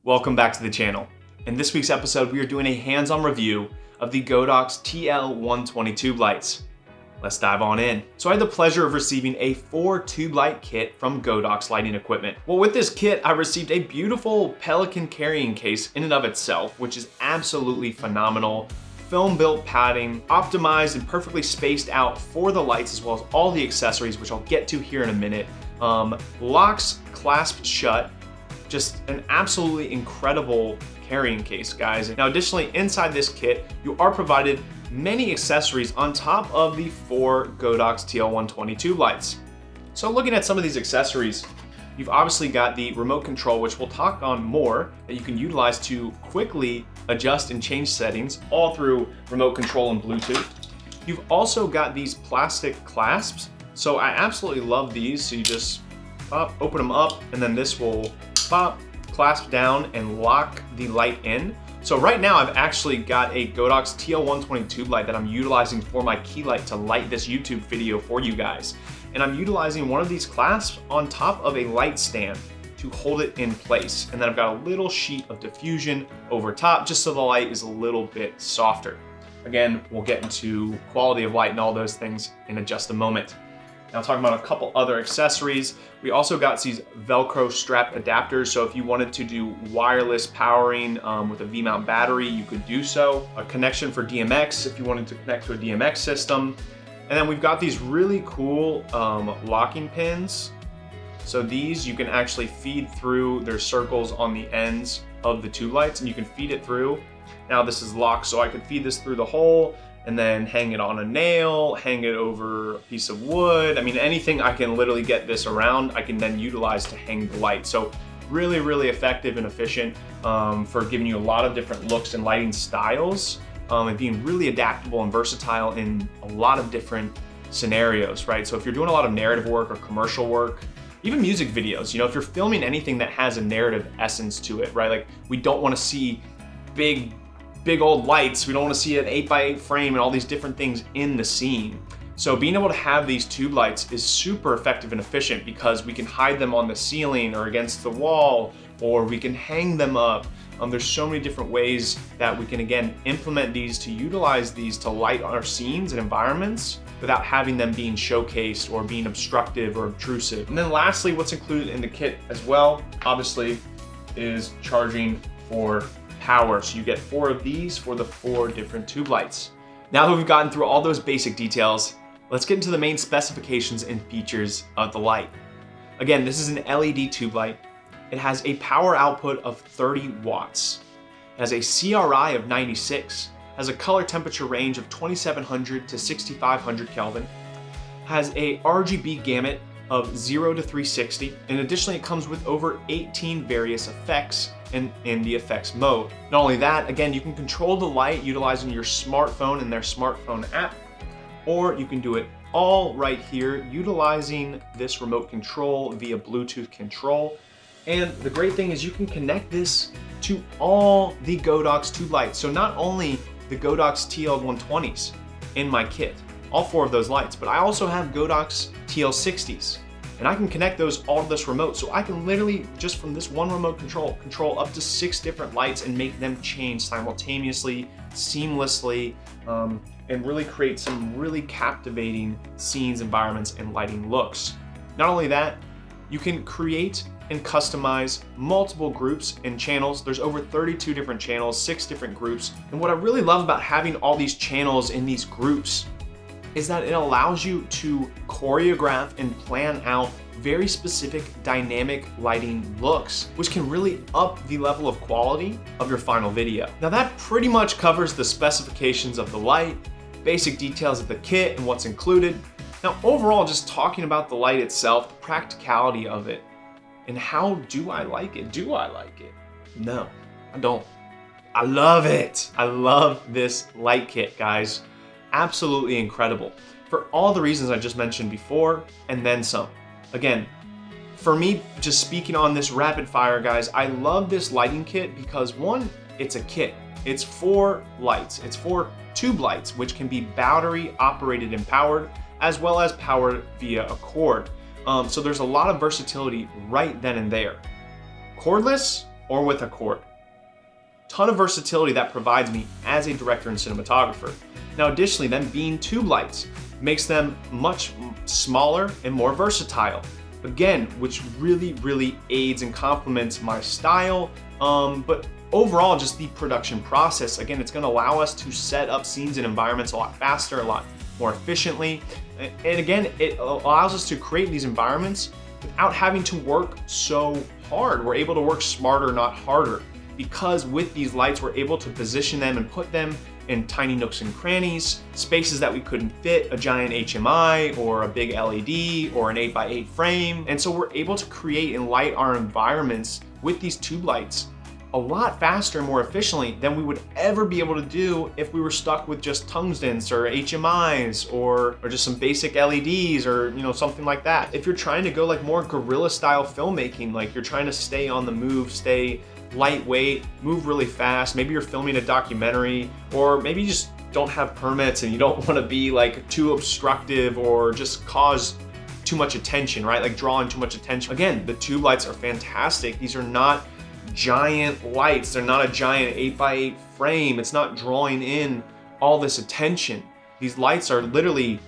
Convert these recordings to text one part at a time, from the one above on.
Welcome back to the channel. In this week's episode, we are doing a hands-on review of the Godox TL-120 tube lights. Let's dive on in. So I had the pleasure of receiving a 4 tube light kit from Godox lighting equipment. Well, with this kit, I received a beautiful Pelican carrying case in and of itself, which is absolutely phenomenal. Film-built padding, optimized and perfectly spaced out for the lights, as well as all the accessories, which I'll get to here in a minute. Locks clasped shut. Just an absolutely incredible carrying case, guys. Now, additionally, inside this kit, you are provided many accessories on top of the 4 Godox TL-120 tube lights. So looking at some of these accessories, you've obviously got the remote control, which we'll talk on more, that you can utilize to quickly adjust and change settings, all through remote control and Bluetooth. You've also got these plastic clasps. So I absolutely love these. So you just open them up, and then this will pop, clasp down, and lock the light in. So right now I've actually got a Godox TL-120 tube light that I'm utilizing for my key light to light this YouTube video for you guys. And I'm utilizing one of these clasps on top of a light stand to hold it in place. And then I've got a little sheet of diffusion over top just so the light is a little bit softer. Again, we'll get into quality of light and all those things in just a moment. Now, talking about a couple other accessories, we also got these Velcro strap adapters. So if you wanted to do wireless powering with a V-mount battery, you could do so. A connection for DMX if you wanted to connect to a DMX system. And then we've got these really cool locking pins. So these you can actually feed through. There's circles on the ends of the tube lights and you can feed it through. Now this is locked, so I could feed this through the hole and then hang it on a nail, hang it over a piece of wood. I mean, anything I can literally get this around, I can then utilize to hang the light. So really, really effective and efficient for giving you a lot of different looks and lighting styles and being really adaptable and versatile in a lot of different scenarios, right? So if you're doing a lot of narrative work or commercial work, even music videos, you know, if you're filming anything that has a narrative essence to it, right? Like we don't wanna see big old lights. We don't want to see an 8x8 frame and all these different things in the scene. So being able to have these tube lights is super effective and efficient because we can hide them on the ceiling or against the wall, or we can hang them up. There's so many different ways that we can, again, implement these to utilize these to light our scenes and environments without having them being showcased or being obstructive or obtrusive. And then lastly, what's included in the kit as well, obviously, is charging for power. So you get 4 of these for the 4 different tube lights. Now that we've gotten through all those basic details, let's get into the main specifications and features of the light. Again, this is an LED tube light. It has a power output of 30 watts. It has a CRI of 96, has a color temperature range of 2700 to 6500 Kelvin, has a RGB gamut of 0 to 360, and additionally it comes with over 18 various effects in the effects mode. Not only that, again, you can control the light utilizing your smartphone and their smartphone app, or you can do it all right here utilizing this remote control via Bluetooth control. And the great thing is you can connect this to all the Godox tube lights. So not only the Godox TL-120s in my kit, all 4 of those lights, but I also have Godox TL-60s. And I can connect those all to this remote. So I can literally, just from this one remote control up to 6 different lights and make them change simultaneously, seamlessly, and really create some really captivating scenes, environments, and lighting looks. Not only that, you can create and customize multiple groups and channels. There's over 32 different channels, 6 different groups. And what I really love about having all these channels in these groups is that it allows you to choreograph and plan out very specific dynamic lighting looks, which can really up the level of quality of your final video. Now that pretty much covers the specifications of the light, basic details of the kit and what's included. Now overall, just talking about the light itself, the practicality of it, and how do I like it? Do I like it? No, I don't. I love it. I love this light kit, guys. Absolutely incredible for all the reasons I just mentioned before and then some. Again, for me, just speaking on this rapid fire, guys, I love this lighting kit because 1, it's a kit. It's 4 lights. It's 4 tube lights, which can be battery operated and powered, as well as powered via a cord. So there's a lot of versatility right then and there. Cordless, or with a cord. Ton of versatility that provides me as a director and cinematographer. Now additionally, them being tube lights makes them much smaller and more versatile. Again, which really aids and complements my style, but overall just the production process. Again, it's gonna allow us to set up scenes and environments a lot faster, a lot more efficiently. And again, it allows us to create these environments without having to work so hard. We're able to work smarter, not harder. Because with these lights, we're able to position them and put them in tiny nooks and crannies, spaces that we couldn't fit a giant HMI or a big LED or an 8x8 frame. And so we're able to create and light our environments with these tube lights a lot faster and more efficiently than we would ever be able to do if we were stuck with just tungstens or HMIs or just some basic LEDs or something like that. If you're trying to go like more guerrilla style filmmaking, like you're trying to stay on the move, stay lightweight, move really fast, maybe you're filming a documentary, or maybe you just don't have permits and you don't want to be like too obstructive or just cause too much attention, right? Like drawing too much attention. Again, the tube lights are fantastic. These are not giant lights. They're not a giant 8x8 frame. It's not drawing in all this attention. These lights are literally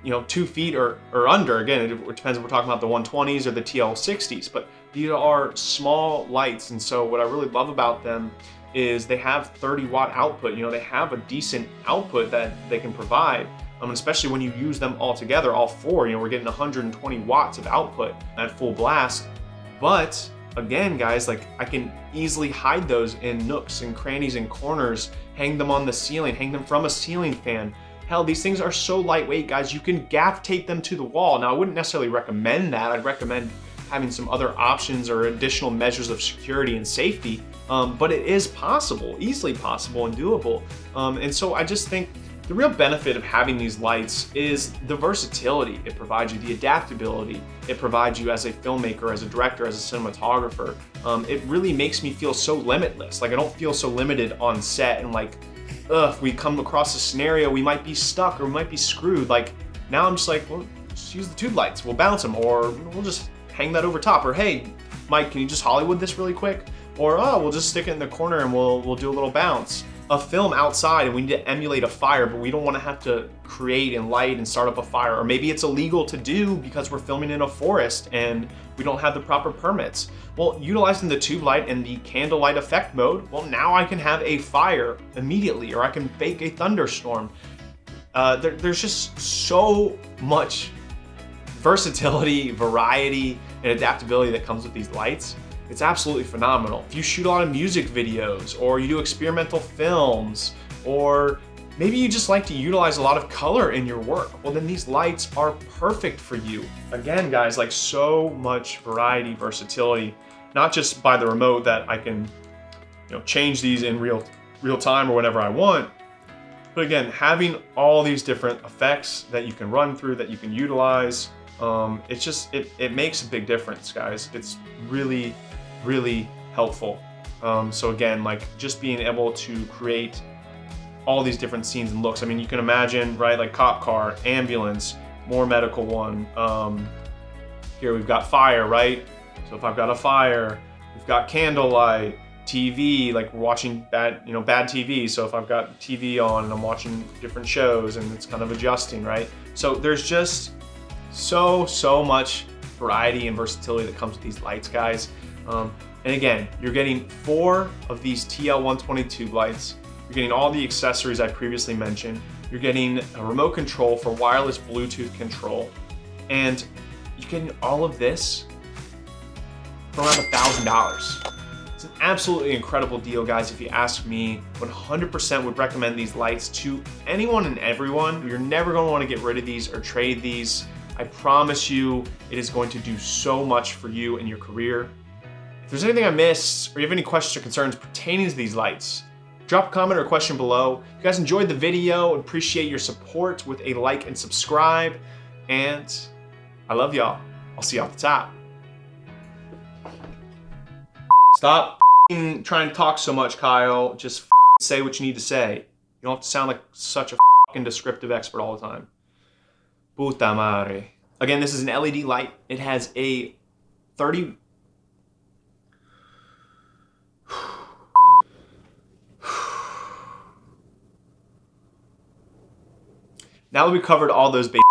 2 feet or under. Again, it depends if we're talking about the 120s or the TL-60s, but these are small lights. And so what I really love about them is they have 30-watt output. They have a decent output that they can provide, especially when you use them all together, all four. We're getting 120 watts of output at full blast. But again, guys, like I can easily hide those in nooks and crannies and corners, hang them on the ceiling, hang them from a ceiling fan. Hell, these things are so lightweight, guys, you can gaff tape them to the wall. Now, I wouldn't necessarily recommend that. I'd recommend having some other options or additional measures of security and safety, but it is possible, easily possible and doable. And so I just think the real benefit of having these lights is the versatility it provides you, the adaptability it provides you as a filmmaker, as a director, as a cinematographer. It really makes me feel so limitless. Like I don't feel so limited on set and like, if we come across a scenario, we might be stuck or we might be screwed. Like now I'm just like, well, just use the tube lights. We'll bounce them, or we'll just hang that over top. Or hey, Mike, can you just Hollywood this really quick? Or oh, we'll just stick it in the corner and we'll do a little bounce. A film outside and we need to emulate a fire, but we don't want to have to create and light and start up a fire. Or maybe it's illegal to do because we're filming in a forest and we don't have the proper permits. Well, utilizing the tube light and the candlelight effect mode, well, now I can have a fire immediately, or I can fake a thunderstorm. There's just so much versatility, variety, and adaptability that comes with these lights. It's absolutely phenomenal. If you shoot a lot of music videos, or you do experimental films, or maybe you just like to utilize a lot of color in your work, well then these lights are perfect for you. Again, guys, like so much variety, versatility, not just by the remote that I can change these in real time or whenever I want, but again, having all these different effects that you can run through, that you can utilize, it makes a big difference, guys. It's really helpful. So again, like just being able to create all these different scenes and looks. I mean, you can imagine, right? Like cop car, ambulance, more medical one. Here we've got fire, right? So if I've got a fire, we've got candlelight, TV, like we're watching bad TV. So if I've got TV on and I'm watching different shows and it's kind of adjusting, right? So there's just so much variety and versatility that comes with these lights, guys. And again, you're getting 4 of these TL-120 tube lights. You're getting all the accessories I previously mentioned. You're getting a remote control for wireless Bluetooth control. And you're getting all of this for around $1,000. It's an absolutely incredible deal, guys. If you ask me, 100% would recommend these lights to anyone and everyone. You're never gonna wanna get rid of these or trade these. I promise you, it is going to do so much for you and your career. If there's anything I missed, or you have any questions or concerns pertaining to these lights, drop a comment or a question below. If you guys enjoyed the video, appreciate your support with a like and subscribe. And I love y'all. I'll see you off the top. Stop trying to talk so much, Kyle. Just say what you need to say. You don't have to sound like such a descriptive expert all the time. Puta madre. Again, this is an LED light. It has a 30 Now that we've covered all those basics,